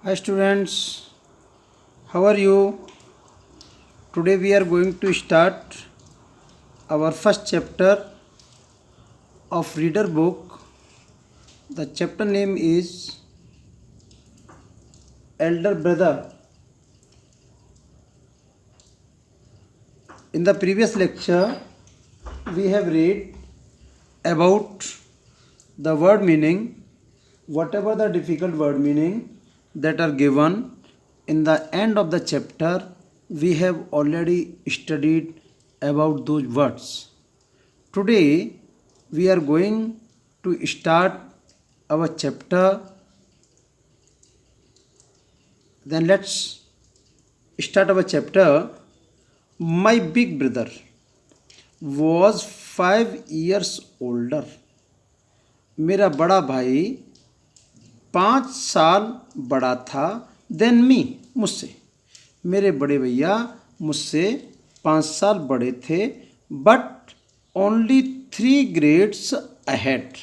Hi students, how are you? Today we are going to start our first chapter of reader book. The chapter name is Elder Brother. In the previous lecture we have read about the word meaning, whatever the difficult word meaning that are given in the end of the chapter. We have already studied about those words. Today we are going to start our chapter. Then let's start our chapter. My big brother was 5 years older. मेरा बड़ा भाई 5 साल बड़ा था than me, मुझसे। मेरे बड़े भैया मुझसे 5 साल बड़े थे, but only 3 grades ahead.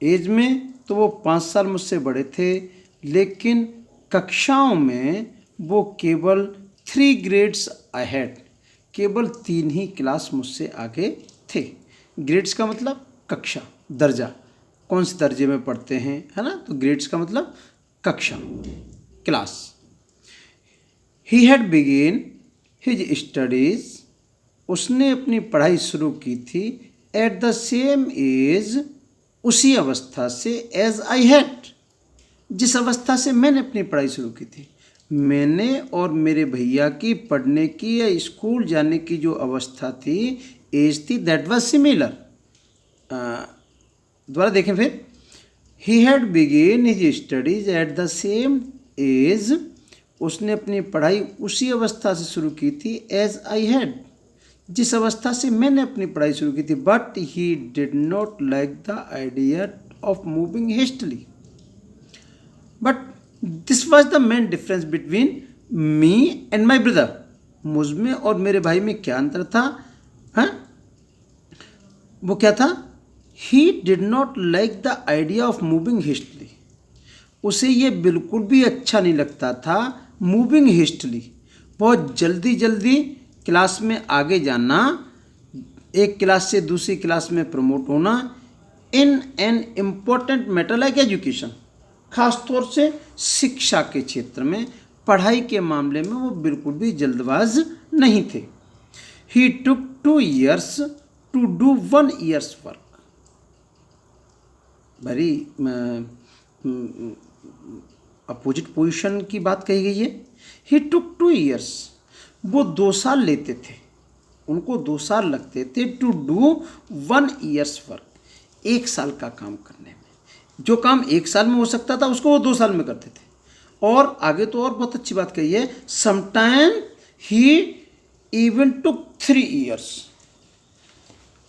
Age में तो वो 5 साल मुझसे बड़े थे, लेकिन कक्षाओं में वो केवल 3 ग्रेड्स अहेड, केवल 3 ही क्लास मुझसे आगे थे। ग्रेड्स का मतलब कक्षा, दर्जा, कौन से दर्जे में पढ़ते हैं, है ना। तो ग्रेड्स का मतलब कक्षा, class. He had begin his studies, उसने अपनी पढ़ाई शुरू की थी एट द सेम एज, उसी अवस्था से, एज आई हैड, जिस अवस्था से मैंने अपनी पढ़ाई शुरू की थी। मैंने और मेरे भैया की पढ़ने की या स्कूल जाने की जो अवस्था थी, एज थी, दैट वाज सिमिलर। दोबारा देखें फिर। He had begin his studies at the same age, उसने अपनी पढ़ाई उसी अवस्था से शुरू की थी, एज आई हैड, जिस अवस्था से मैंने अपनी पढ़ाई शुरू की थी। But he did not like the idea of moving hastily. But this was the main difference between me and my brother. मुझ में और मेरे भाई में क्या अंतर था, हैं? वो क्या था? He did not like the idea of moving hastily. उसे ये बिल्कुल भी अच्छा नहीं लगता था मूविंग हेस्टली, बहुत जल्दी जल्दी क्लास में आगे जाना, एक क्लास से दूसरी क्लास में प्रमोट होना, in an important matter like education. खास तौर से शिक्षा के क्षेत्र में, पढ़ाई के मामले में वो बिल्कुल भी जल्दबाज नहीं थे। He took 2 years to do 1 year's work. Very opposite position की बात कही गई है। ही टुक 2 years, वो 2 साल लेते थे, उनको 2 साल लगते थे टू डू 1 year's वर्क, 1 साल का काम करने में। जो काम 1 साल में हो सकता था उसको वो 2 साल में करते थे। और आगे तो और बहुत अच्छी बात कही है, sometime he even took 3 years,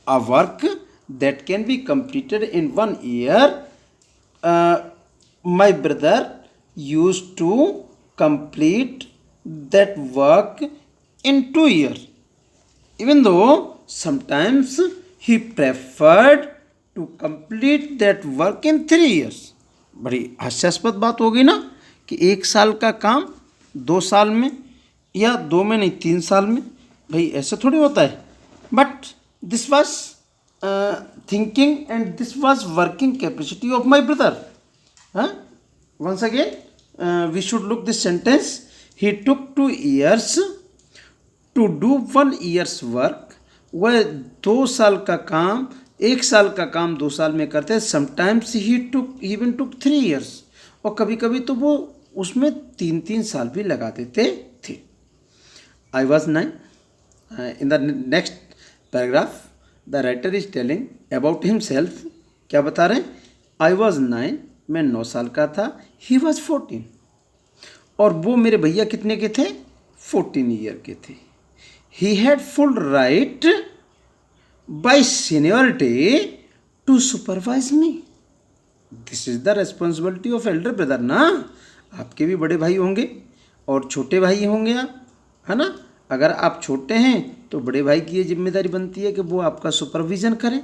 a work that can be completed in 1 year. My brother used to complete that work in 2 years, even though sometimes he preferred to complete that work in 3 years. बड़ी हास्यास्पद बात हो गई ना कि 1 साल का काम 2 साल में, या 2 में नहीं 3 साल में। भाई ऐसा थोड़ी होता है। But this was thinking and this was working capacity of my brother. Once again we should look this sentence. He took 2 years to do 1 year's work. वह 2 साल का काम, 1 साल का काम 2 साल में करते हैं। Sometimes he took even took 3 years, और कभी कभी तो वो उसमें 3-3 साल भी लगा देते थे। I was 9। In the next paragraph the writer is telling about himself. क्या बता रहे हैं? आई वॉज 9, मैं 9 साल का था। ही वॉज 14, और वो मेरे भैया कितने के थे? 14 year के थे। He had full right by seniority to supervise me. This is the responsibility of elder brother ना। आपके भी बड़े भाई होंगे और छोटे भाई होंगे आप, है ना। अगर आप छोटे हैं तो बड़े भाई की ये जिम्मेदारी बनती है कि वो आपका सुपरविज़न करें,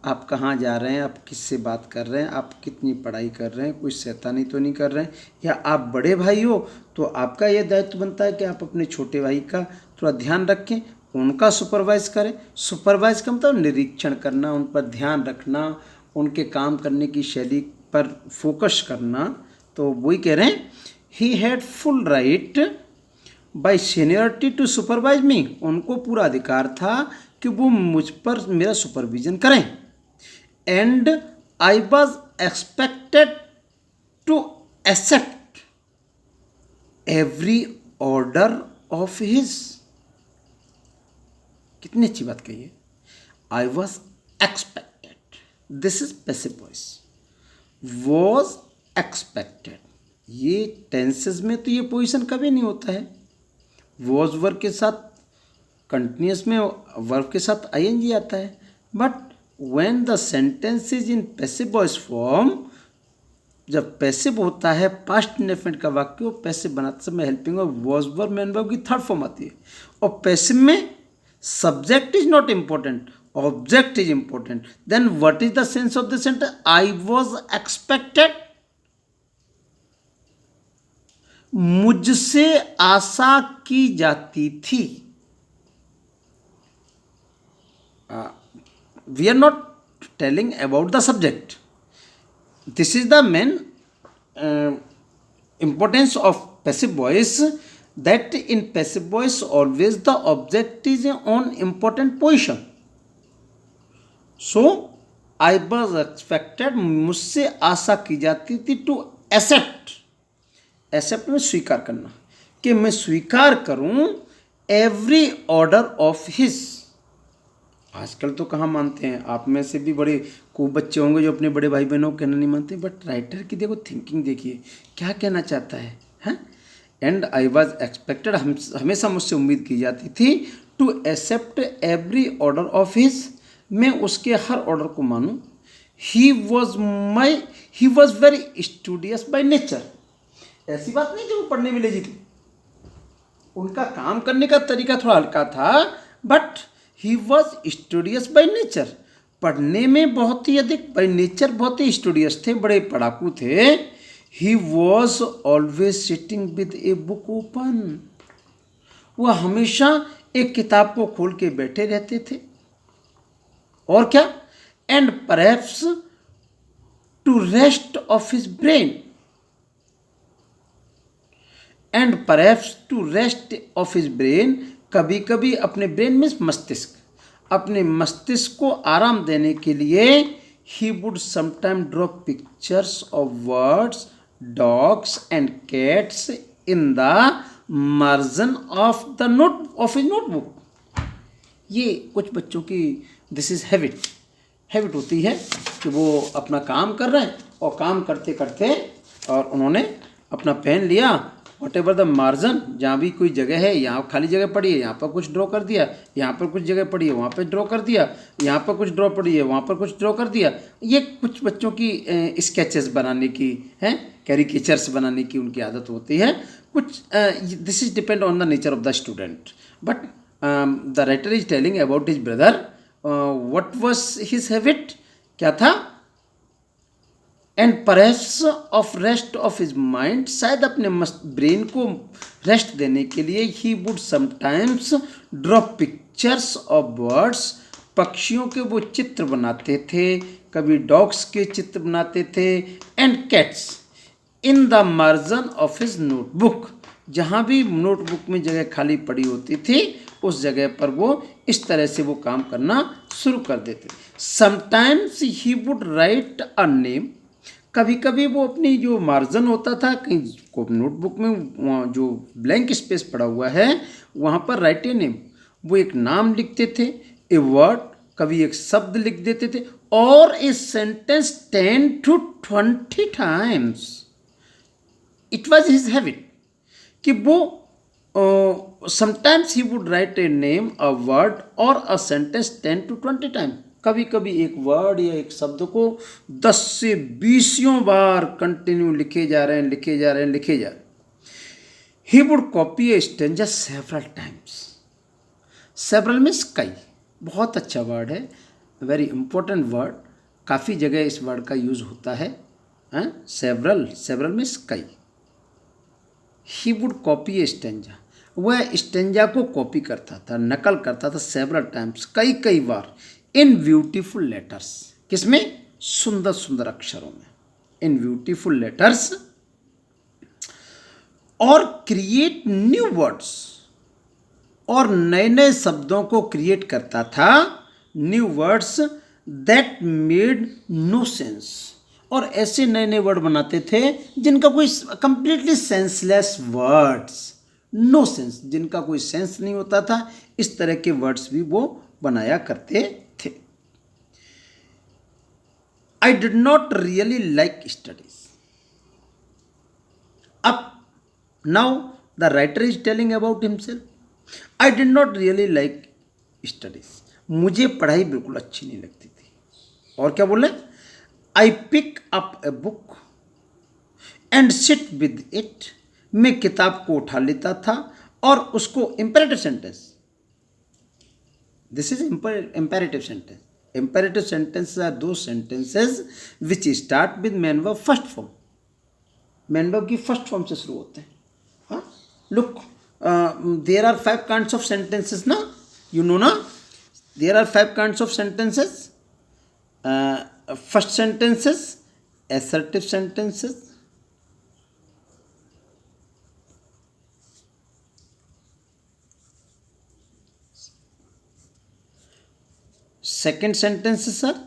आप कहाँ जा रहे हैं, आप किससे बात कर रहे हैं, आप कितनी पढ़ाई कर रहे हैं, कोई शैतानी तो नहीं कर रहे हैं, या आप बड़े भाई हो तो आपका ये दायित्व बनता है कि आप अपने छोटे भाई का थोड़ा ध्यान रखें, उनका सुपरवाइज करें। सुपरवाइज का मतलब निरीक्षण करना, उन पर ध्यान रखना, उनके काम करने की शैली पर फोकस करना। तो वही कह रहे हैं, he had full right by seniority to supervise me, उनको पूरा अधिकार था कि वो मुझ पर मेरा सुपरविजन करें। And I was expected to accept every order of his. कितनी अच्छी बात कही है, I was expected, this is passive voice, was expected. ये टेंसेस में तो ये पोजीशन कभी नहीं होता है, वॉज वर्ब के साथ कंटिन्यूस में वर्ब के साथ आईएनजी आता है। But when the sentence is in passive voice form, जब पैसिव होता है पास्ट इंडेफिनिट का वाक्य, वो पैसिव बनाते समय helping verb was verb main verb की थर्ड फॉर्म आती है। और पैसिव में subject is not important, object is important. Then what is the sense of the sentence, I was expected, मुझसे आशा की जाती थी। We are not telling about the subject, this is the main importance of passive voice, that in passive voice always the object is on important position. So I was expected, मुझसे आशा की जाती थी, to accept, accept में स्वीकार करना, कि मैं स्वीकार करूं every order of his। आजकल तो कहाँ मानते हैं, आप में से भी बड़े खूब बच्चे होंगे जो अपने बड़े भाई बहनों को कहना नहीं मानते, बट राइटर की देखो थिंकिंग देखिए क्या कहना चाहता है, हैं। एंड आई वॉज एक्सपेक्टेड, हमेशा मुझसे उम्मीद की जाती थी, to accept every order of his, मैं उसके हर ऑर्डर को मानूं। He was very studious by nature, ऐसी बात नहीं कि वो पढ़ने में लेजी थी, उनका काम करने का तरीका थोड़ा हल्का था, but he was studious by nature, पढ़ने में बहुत ही अधिक, बाई नेचर बहुत ही स्टूडियस थे, बड़े पढ़ाकू थे। He was always sitting with a book open, वह हमेशा एक किताब को खोल के बैठे रहते थे। और क्या, and perhaps to rest of his brain, and perhaps to rest of his brain, कभी कभी अपने ब्रेन में मस्तिष्क, अपने मस्तिष्क को आराम देने के लिए he would sometime draw pictures of words, dogs and cats in the margin of the note of his notebook. ये कुछ बच्चों की दिस इज हैबिट होती है कि वो अपना काम कर रहे हैं और काम करते करते और उन्होंने अपना पेन लिया, वट एवर द मार्जिन, जहाँ भी कोई जगह है, यहाँ खाली जगह पड़ी है, यहाँ पर कुछ ड्रॉ कर दिया, यहाँ पर कुछ जगह पड़ी है, वहाँ पर ड्रॉ कर दिया, यहाँ पर कुछ ड्रॉ पड़ी है, वहाँ पर कुछ ड्रॉ कर दिया। ये कुछ बच्चों की स्केचेस बनाने की हैं, कैरिकेचर्स बनाने की उनकी आदत होती है कुछ। This is depend on the nature of the student, but the writer is telling about his brother, what was his habit, क्या था। And perhaps of rest of his mind, शायद अपने ब्रेन को रेस्ट देने के लिए he would sometimes draw pictures of birds, पक्षियों के वो चित्र बनाते थे, कभी डॉग्स के चित्र बनाते थे, and cats in the margin of his notebook, जहाँ भी नोटबुक में जगह खाली पड़ी होती थी उस जगह पर वो इस तरह से वो काम करना शुरू कर देते। Sometimes he would write a name, कभी कभी वो अपनी जो मार्जिन होता था कहीं को नोटबुक में जो ब्लैंक स्पेस पड़ा हुआ है वहाँ पर राइट ए नेम, वो एक नाम लिखते थे, ए वर्ड, कभी एक शब्द लिख देते थे, और a sentence 10 to 20 times। It was his habit कि वो sometimes he would write a name, a word और अ सेंटेंस 10 to 20 times। कभी कभी एक वर्ड या एक शब्द को 10 से 20 बार कंटिन्यू लिखे जा रहे हैं। He would copy A स्टेंजर several times, several means कई, बहुत अच्छा वर्ड है। वेरी इंपॉर्टेंट वर्ड, काफ़ी जगह इस वर्ड का यूज होता है। सेवरल, सेवरल मीन्स कई। He would copy A stanza, वह स्टेंजा को कॉपी करता था, नकल करता था सेवरल टाइम्स, कई कई बार, इन ब्यूटीफुल लेटर्स, किसमें, सुंदर सुंदर अक्षरों में, इन ब्यूटीफुल लेटर्स, और क्रिएट न्यू वर्ड्स, और नए नए शब्दों को क्रिएट करता था, new words that made no sense, और ऐसे नए नए वर्ड बनाते थे जिनका कोई, completely senseless words, no sense, जिनका कोई सेंस नहीं होता था, इस तरह के वर्ड्स भी वो बनाया करते थे। I did not really like studies. अब now the writer is telling about himself, I did not really like studies, मुझे पढ़ाई बिल्कुल अच्छी नहीं लगती थी। और क्या बोले, I pick up a book and sit with it, मैं किताब को उठा लेता था और उसको, imperative sentence, this is imperative sentence, imperative sentences are those sentences which start with main verb first form, main verb की फर्स्ट फॉर्म से शुरू होते हैं। हाँ, look, there are 5 kinds of sentences ना, यू नो ना, there are 5 kinds of sentences. First sentences assertive sentences, second sentences are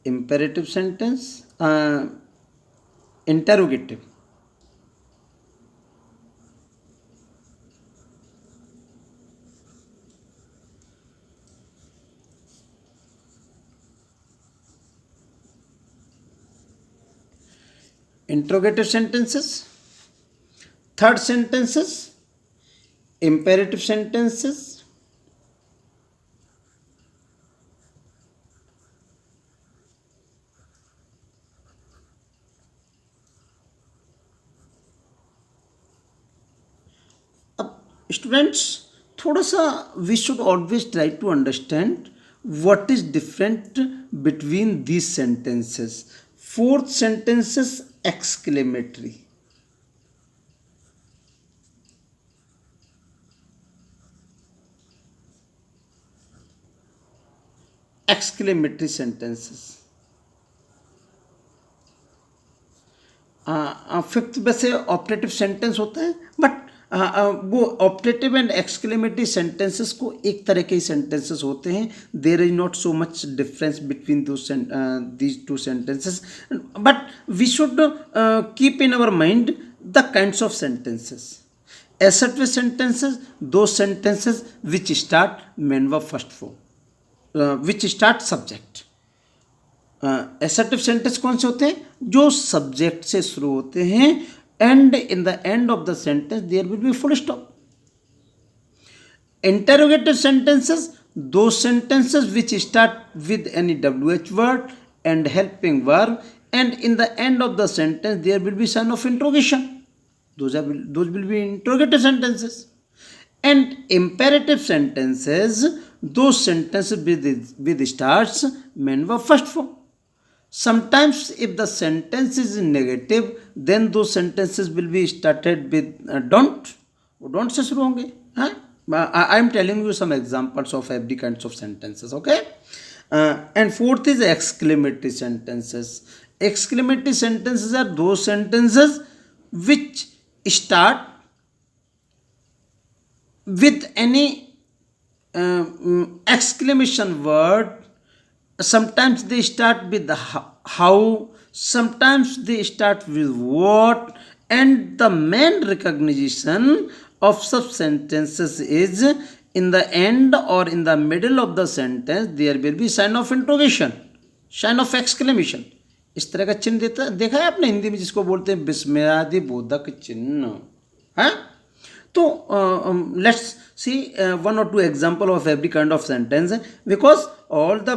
imperative sentence, interrogative, interrogative sentences, third sentences imperative sentences, अब students थोड़ा सा we should always try to understand what is different between these sentences. Fourth sentences exclamatory, exclamatory sentences. Fifth वैसे operative sentence होता है, but वो operative and exclamatory sentences को एक तरह के ही सेंटेंसेस होते हैं. There is not so much difference between these two sentences, but we should keep in our mind the kinds of sentences. assertive sentences, those sentences which start main verb first form, which start subject. assertive sentence कौन से होते हैं? जो subject से शुरू होते हैं and in the end of the sentence there will be full stop. Interrogative sentences, those sentences which start with any WH word and helping verb, and in the end of the sentence there will be sign of interrogation. Those will be interrogative sentences. And imperative sentences, those sentences with starts main verb first form. Sometimes if the sentence is negative, then those sentences will be started with don't. Don't से शुरू होंगे. I am telling you some examples of every kinds of sentences. Okay. And fourth is exclamatory sentences. Exclamatory sentences are those sentences which start with any exclamation word. Sometimes they start with the how, sometimes they start with what, and the main recognition of such sentences is in the end or in the middle of the sentence there will be sign of interrogation, sign of exclamation. इस तरह का चिन्ह देता देखा है आपने हिंदी में, जिसको बोलते हैं विस्मयादि बोधक चिन्ह. हाँ, तो let's see one or two example of every kind of sentence, because all the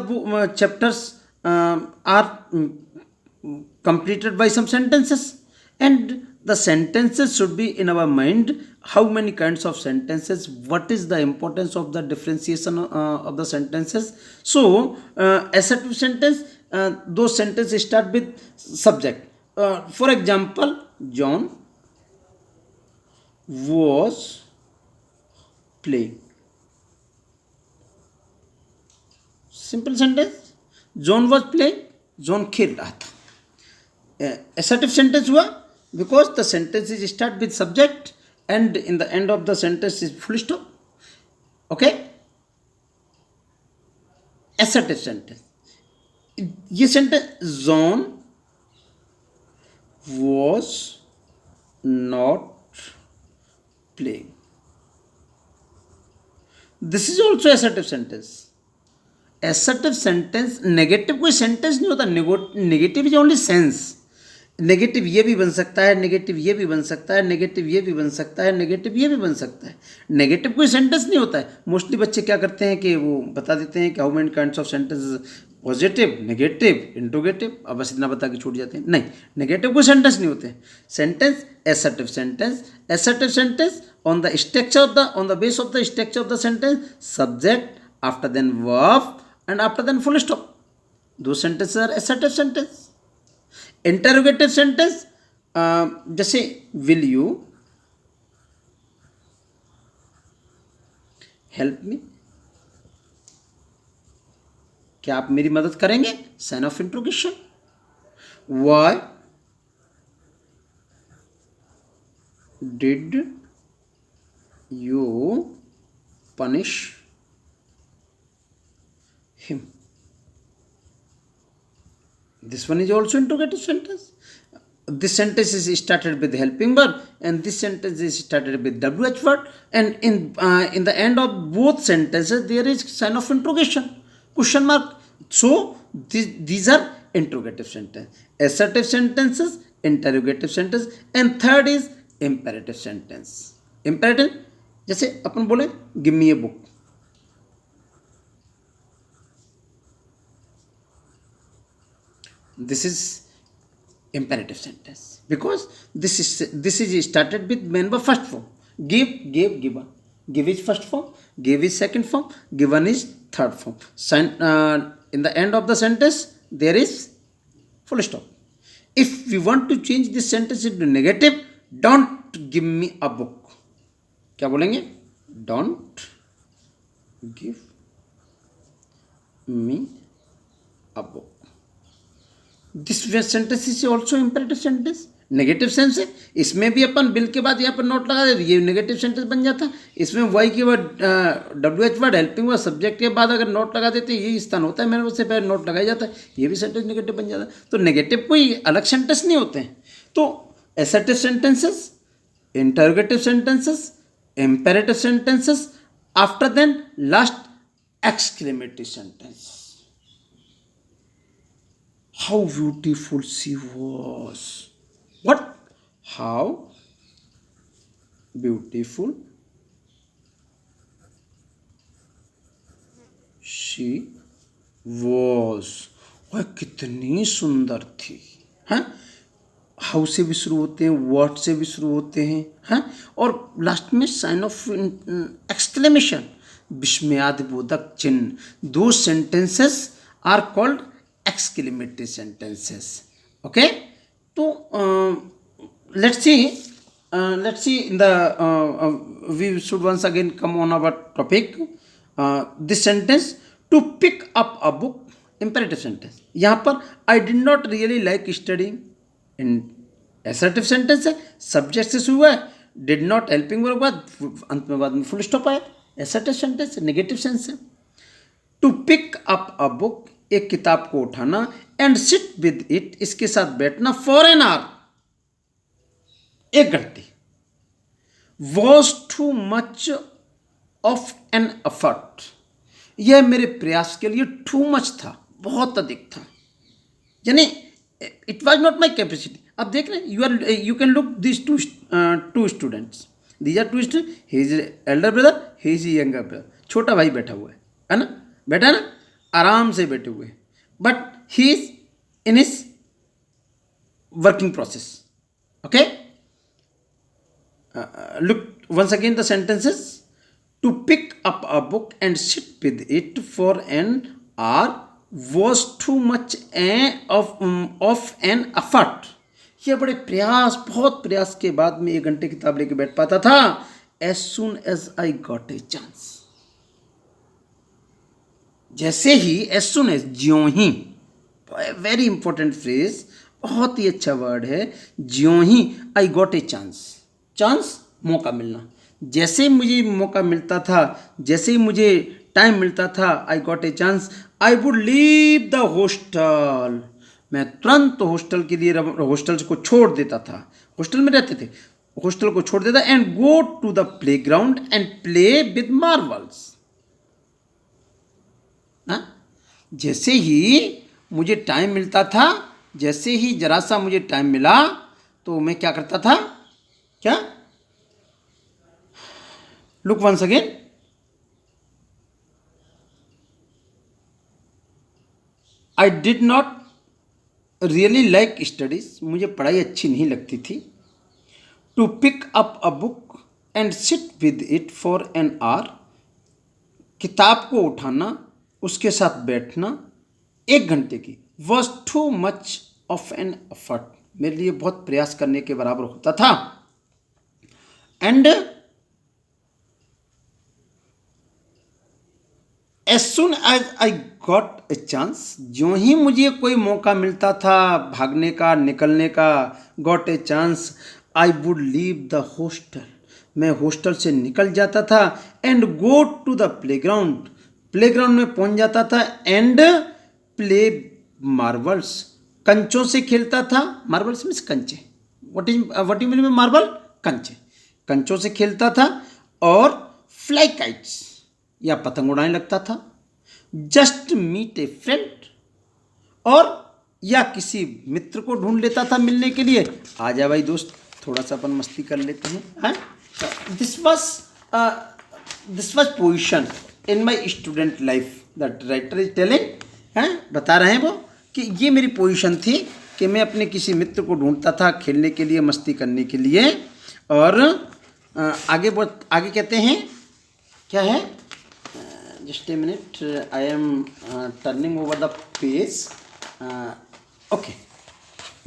chapters are completed by some sentences, and the sentences should be in our mind. How many kinds of sentences, what is the importance of the differentiation of the sentences. So assertive sentence, those sentences start with subject. For example, John was playing. Simple sentence, John was playing, John खेल रहा था. Assertive sentence हुआ because the sentence is start with subject and in the end of the sentence is full stop. Okay, assertive sentence. ये sentence, John was not playing, this is also assertive sentence. Assertive sentence, negative कोई sentence नहीं होता. Negative is only sense. Negative ये भी बन सकता है, negative ये भी बन सकता है, नेगेटिव ये भी बन सकता है, नेगेटिव ये भी बन सकता है. नेगेटिव कोई सेंटेंस नहीं होता है. मोस्टली बच्चे क्या करते हैं कि वो बता देते हैं कि how many kinds of sentence, positive, negative, interrogative, अब बस इतना बता के छूट जाते हैं. नहीं, नेगेटिव कोई सेंटेंस नहीं होते. Sentence assertive sentence. Assertive sentence on the structure of the, on the base of the structure of the sentence, subject, after then verb and after then full stop. Those sentences are assertive sentence. Interrogative sentence, जैसे will you help me, क्या आप मेरी मदद करेंगे, sign of interrogation. why did you punish him. This one is also interrogative sentence. This sentence is started with helping verb and this sentence is started with WH word, and in the end of both sentences there is sign of interrogation, question mark. So these are interrogative sentence. Assertive sentences, interrogative sentence, and third is imperative sentence. Imperative, जैसे अपन बोले give me a book. This is imperative sentence because this is started with main verb first form. Give, gave, given. Give is first form, gave is second form, given is third form. In the end of the sentence there is full stop. If we want to change this sentence into negative, don't give me a book, क्या बोलेंगे, don't give me a book. This sentence is also imperative sentence. Negative sense है, इसमें भी अपन bill के बाद यहाँ पर note लगा देते, ये नेगेटिव सेंटेंस बन जाता है. इसमें वाई की word, WH word, helping word, subject के बाद अगर नोट लगा देते ये स्थान होता है, मेरे से पहले नोट लगाया जाता है, ये भी सेंटेंस नेगेटिव बन जाता है. तो नेगेटिव कोई अलग सेंटेंस नहीं होते हैं. तो assertive sentences, interrogative sentences, imperative sentences, after then last exclamatory sentence. How beautiful she was. What? How beautiful she was. वह कितनी सुंदर थी. हैं? हाउ से भी शुरू होते हैं, व्हाट से भी शुरू होते हैं, हैं? और लास्ट में साइन ऑफ एक्सक्लेमेशन, विस्मयादिबोधक चिन्ह. दो sentences are called exclamatory sentences. Okay, so let's see in the we should once again come on our topic. This sentence, to pick up a book, imperative sentence. यहाँ पर I did not really like studying, in assertive sentence है, subject से शुरू है, did not helping वर्ग बाद अंत में बाद में full stop आया, assertive sentence है, negative sense है. To pick up a book, एक किताब को उठाना, एंड सिट विद इट, इसके साथ बैठना, फॉर एन आवर, एक घंटे, was too much of an effort, यह मेरे प्रयास के लिए टू मच था, बहुत अधिक था. यानी it was not my capacity. अब देख रहे हैं, you can look this two students, these are two student, he is elder brother, he is younger brother. छोटा भाई बैठा हुआ है ना, बैठा है ना, आराम से बैठे हुए, but he is in his working process. Okay, look once again the sentences. To pick up a book and sit with it for an hour was too much of an effort. यह बड़े प्रयास, बहुत प्रयास के बाद में 1 घंटे किताब लेके बैठ पाता था. As soon as I got a chance. जैसे ही, as soon as, ज्यों ही, वेरी इंपॉर्टेंट फ्रेज, बहुत ही अच्छा वर्ड है. ज्यों ही, I got a chance. Chance, मौका मिलना. जैसे ही मुझे मौका मिलता था, जैसे ही मुझे टाइम मिलता था, आई got a chance, I would leave the hostel. मैं तुरंत हॉस्टल के लिए, हॉस्टल को छोड़ देता था. हॉस्टल में रहते थे, हॉस्टल को छोड़ देता and go to the playground and play with marbles. जैसे ही मुझे टाइम मिलता था, जैसे ही जरा सा मुझे टाइम मिला, तो मैं क्या करता था? क्या? Look once again. I did not really like studies. मुझे पढ़ाई अच्छी नहीं लगती थी. To pick up a book and sit with it for an hour. किताब को उठाना, उसके साथ बैठना 1 घंटे की, was too much of an effort. मेरे लिए बहुत प्रयास करने के बराबर होता था. And as soon as I got a chance, जो ही मुझे कोई मौका मिलता था भागने का, निकलने का, got a chance, I would leave the hostel. मैं हॉस्टल से निकल जाता था and go to the playground. Playground में पहुंच जाता था एंड प्ले मार्बल्स. कंचों से खेलता था. मार्बल्स मीन्स कंचे. What you mean by marble? कंचे. कंचों से खेलता था. और फ्लाई काइट्स, या पतंग उड़ाने लगता था. जस्ट मीट ए फ्रेंड, और या किसी मित्र को ढूंढ लेता था मिलने के लिए. आ जा भाई दोस्त, थोड़ा सा अपन मस्ती कर लेते हैं. This was position in my student life. That writer is telling, बता रहे हैं वो कि ये मेरी पोजीशन थी कि मैं अपने किसी मित्र को ढूंढता था खेलने के लिए, मस्ती करने के लिए. और आगे कहते हैं क्या है? Just a minute, I am turning over the page. Okay,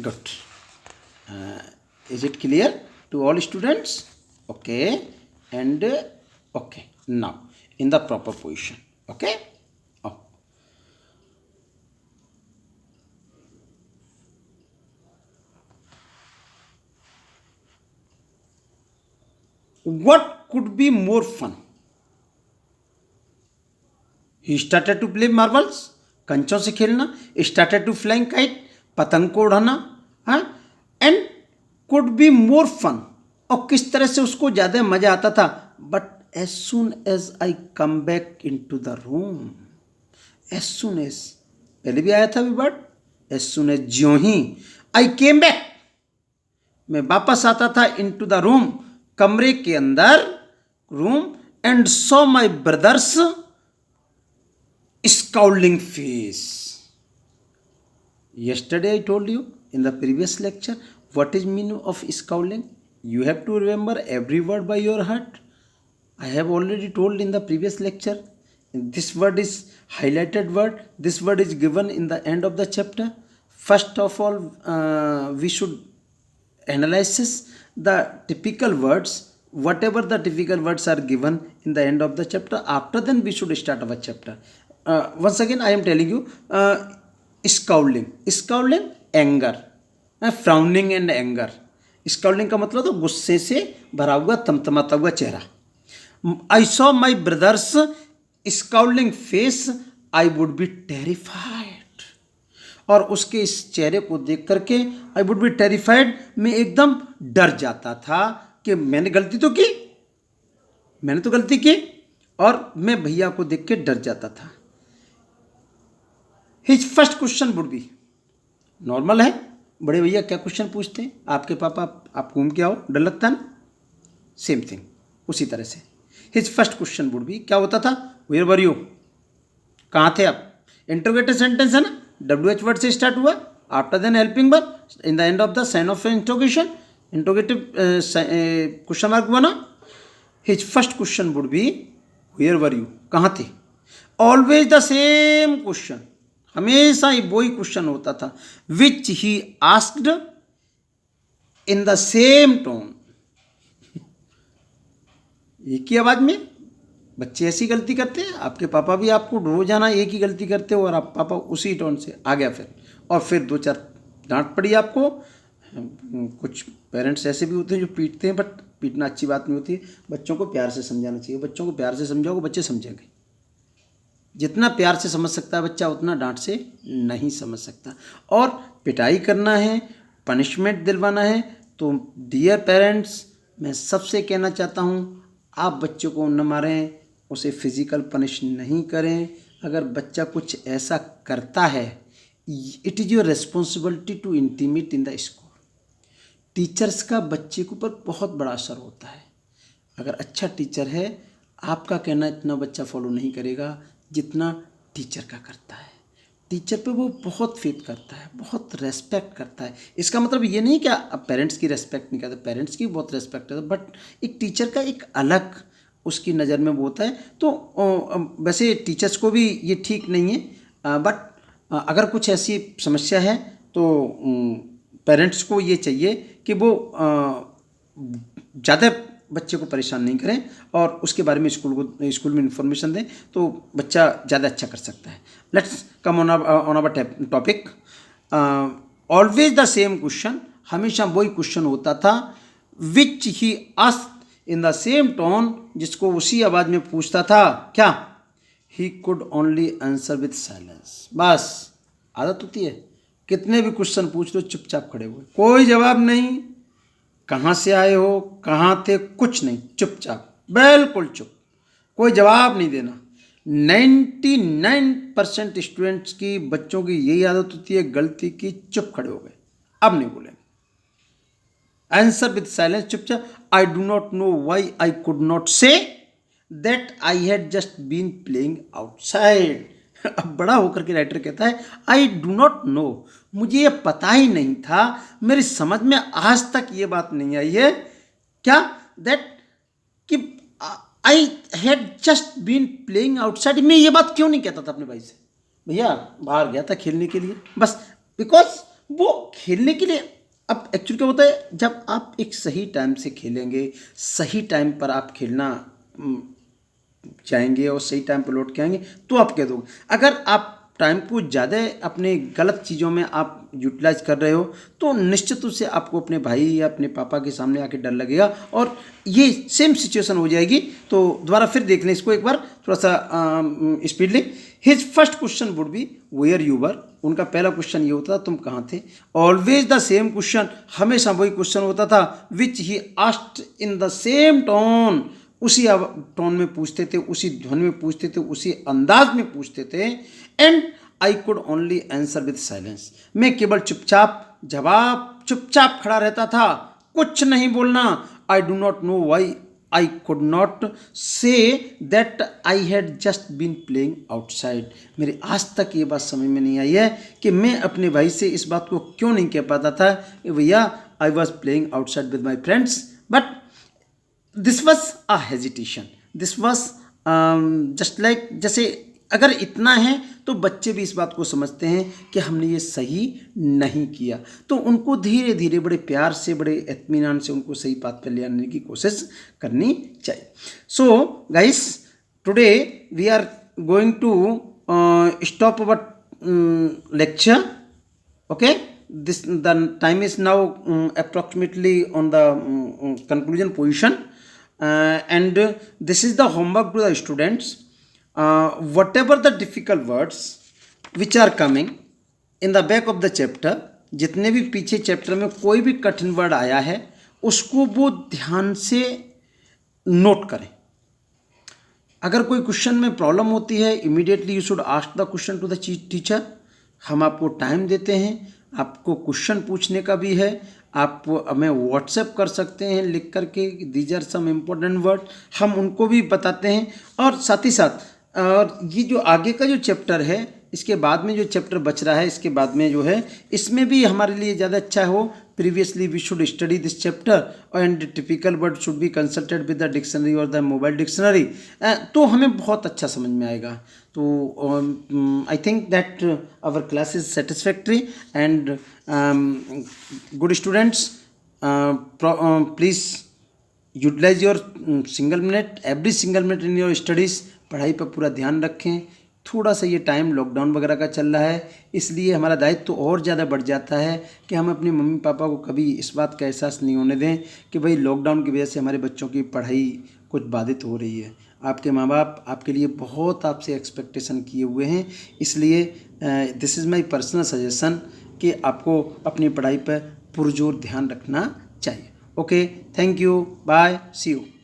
good. Is it clear to all students? Okay, and okay, now in the proper position. Okay. Oh. What could be more fun? He started to play marbles, कंचों से खेलना. Started to flying kite, पतंग को उड़ाना. And could be more fun. और किस तरह से उसको ज़्यादा मज़ा आता था. But as soon as I come back into the room, as soon as, पहले भी आया था वर्ड. as soon as, ज्यों ही, I came back, मैं वापस आता था, into the room, कमरे के अंदर, room, and saw my brother's scowling face. Yesterday I told you in the previous lecture what is meaning of scowling. You have to remember every word by your heart. I have already told in the previous lecture. This word is highlighted word. This word is given in the end of the chapter. First of all, we should analyze the typical words. Whatever the typical words are given in the end of the chapter. After then, we should start our chapter. Once again, I am telling you, scowling. Scowling, anger. Frowning and anger. Scowling का मतलब तो गुस्से से भरा हुआ, तमतमाता हुआ चेहरा. I saw my brother's scowling face, I would be terrified. और उसके इस चेहरे को देख करके I would be terrified, मैं एकदम डर जाता था कि मैंने गलती तो की, मैंने तो गलती की, और मैं भैया को देख के डर जाता था. His first question would be, normal है, बड़े भैया क्या क्वेश्चन पूछते हैं? आपके पापा आप घूम के आओ, डर लगता है ना? सेम थिंग, उसी तरह से. His first question would be, क्या होता था? Where were you? कहाँ थे आप? इंट्रोगेटिव सेंटेंस है ना, WH वर्ड से स्टार्ट हुआ. After then helping verb, in the end of the sign of interrogation. Interrogative question mark हुआ ना। His first question would be where were you, कहाँ थे। ऑलवेज द सेम क्वेश्चन, हमेशा ही वही क्वेश्चन होता था, which he asked in the same tone. एक ही आवाज में। बच्चे ऐसी गलती करते हैं, आपके पापा भी आपको रोजाना एक ही गलती करते हो और आप पापा उसी टोन से आ गया फिर, और फिर 2-4 डांट पड़ी आपको। कुछ पेरेंट्स ऐसे भी होते हैं जो पीटते हैं, बट पीटना अच्छी बात नहीं होती है। बच्चों को प्यार से समझाना चाहिए, बच्चों को प्यार से समझाओगे बच्चे समझेंगे। जितना प्यार से समझ सकता है बच्चा, उतना डांट से नहीं समझ सकता। और पिटाई करना है, पनिशमेंट दिलवाना है, तो डियर पेरेंट्स, मैं सबसे कहना चाहता हूँ, आप बच्चों को न मारें, उसे फिजिकल पनिश नहीं करें। अगर बच्चा कुछ ऐसा करता है, it is your responsibility to intimate in the school. Teachers का बच्चे के ऊपर बहुत बड़ा असर होता है। अगर अच्छा टीचर है, आपका कहना इतना बच्चा फॉलो नहीं करेगा जितना टीचर का करता है। टीचर पे वो बहुत फेथ करता है, बहुत रेस्पेक्ट करता है। इसका मतलब ये नहीं कि आप पेरेंट्स की रेस्पेक्ट नहीं करते, पेरेंट्स की बहुत रेस्पेक्ट करते, बट एक टीचर का एक अलग उसकी नज़र में वो होता है। तो वैसे टीचर्स को भी ये ठीक नहीं है, बट अगर कुछ ऐसी समस्या है तो पेरेंट्स को ये चाहिए कि वो ज़्यादा बच्चे को परेशान नहीं करें और उसके बारे में स्कूल में इंफॉर्मेशन दें, तो बच्चा ज़्यादा अच्छा कर सकता है। Let's come on our topic. Always the same question, हमेशा वही क्वेश्चन होता था, which he asked in the same tone, जिसको उसी आवाज़ में पूछता था। क्या? He could only answer with silence. बस आदत होती है, कितने भी क्वेश्चन पूछ लो चुपचाप खड़े हुए, कोई जवाब नहीं। कहाँ से आए हो, कहाँ थे, कुछ नहीं, चुपचाप, बिल्कुल चुप, कोई जवाब नहीं देना। 99% स्टूडेंट्स की, बच्चों की यही आदत होती है गलती की, चुप खड़े हो गए, अब नहीं बोलेंगे। आंसर विथ साइलेंस, चुपचाप। I do not know why I could not say that I had just been playing outside. अब बड़ा होकर के राइटर कहता है, आई डू नॉट नो, मुझे ये पता ही नहीं था, मेरी समझ में आज तक ये बात नहीं आई है। क्या? दैट कि I had just been playing outside. मैं ये बात क्यों नहीं कहता था अपने भाई से, भैया बाहर गया था खेलने के लिए, बस बिकॉज वो खेलने के लिए। अब एक्चुअली क्या होता है, जब आप एक सही टाइम से खेलेंगे, सही टाइम पर आप खेलना जाएंगे और सही टाइम पर लौट के आएंगे, तो आप कह दोगे। अगर आप टाइम को ज़्यादा अपने गलत चीज़ों में आप यूटिलाइज कर रहे हो, तो निश्चित रूप से आपको अपने भाई या अपने पापा के सामने आके डर लगेगा और ये सेम सिचुएशन हो जाएगी। तो दोबारा फिर देख लें इसको एक बार थोड़ा सा speedily. His first question would be where you were. उनका पहला क्वेश्चन ये होता था, तुम कहाँ थे। ऑलवेज द सेम क्वेश्चन, हमेशा वही क्वेश्चन होता था, which he asked in the same tone, उसी टोन में पूछते थे, उसी ध्वनि में पूछते थे, उसी अंदाज में पूछते थे। And I could only answer with silence, मैं केवल चुपचाप जवाब, चुपचाप खड़ा रहता था, कुछ नहीं बोलना। I do not know why I could not say that I had just been playing outside. मेरे आज तक ये बात समझ में नहीं आई है कि मैं अपने भाई से इस बात को क्यों नहीं कह पाता था, भैया I was playing outside with my friends. But this was a hesitation, this was just like, जैसे अगर इतना है तो बच्चे भी इस बात को समझते हैं कि हमने ये सही नहीं किया, तो उनको धीरे धीरे बड़े प्यार से, बड़े इत्मीनान से उनको सही बात पर ले आने की कोशिश करनी चाहिए। So guys, today we are going to stop our lecture, okay. The time is now approximately on the conclusion position, and this is the homework to the students. Whatever the difficult words which are coming in the back of the chapter, जितने भी पीछे chapter में कोई भी कठिन word आया है, उसको वो ध्यान से नोट करें। अगर कोई क्वेश्चन में प्रॉब्लम होती है, immediately you should ask the question to the teacher. हम आपको टाइम देते हैं, आपको क्वेश्चन पूछने का भी है, आप हमें व्हाट्सएप कर सकते हैं लिख करके, these are some important word, हम उनको भी बताते हैं। और साथ ही साथ और ये जो आगे का जो चैप्टर है, इसके बाद में जो चैप्टर बच रहा है, इसके बाद में जो है, इसमें भी हमारे लिए ज़्यादा अच्छा हो previously we should study this chapter and typical word should be consulted with the dictionary or the mobile dictionary, तो हमें बहुत अच्छा समझ में आएगा. तो I think that our class is satisfactory and good students, please utilise your single minute, every single minute in your studies. पढ़ाई पर पूरा ध्यान रखें. थोड़ा सा ये टाइम लॉकडाउन वगैरह का चल रहा है, इसलिए हमारा दायित्व तो और ज़्यादा बढ़ जाता है कि हम अपने मम्मी पापा को कभी इस बात का एहसास नहीं होने दें कि भाई लॉकडाउन की वजह से हमारे बच्चों की पढ़ाई कुछ बाधित हो रही है. आपके माँ बाप आपके लिए बहुत आपसे एक्सपेक्टेशन किए हुए हैं, इसलिए this is my personal suggestion कि आपको अपनी पढ़ाई पर पुरजोर ध्यान रखना चाहिए. Okay, thank you. Bye. See you.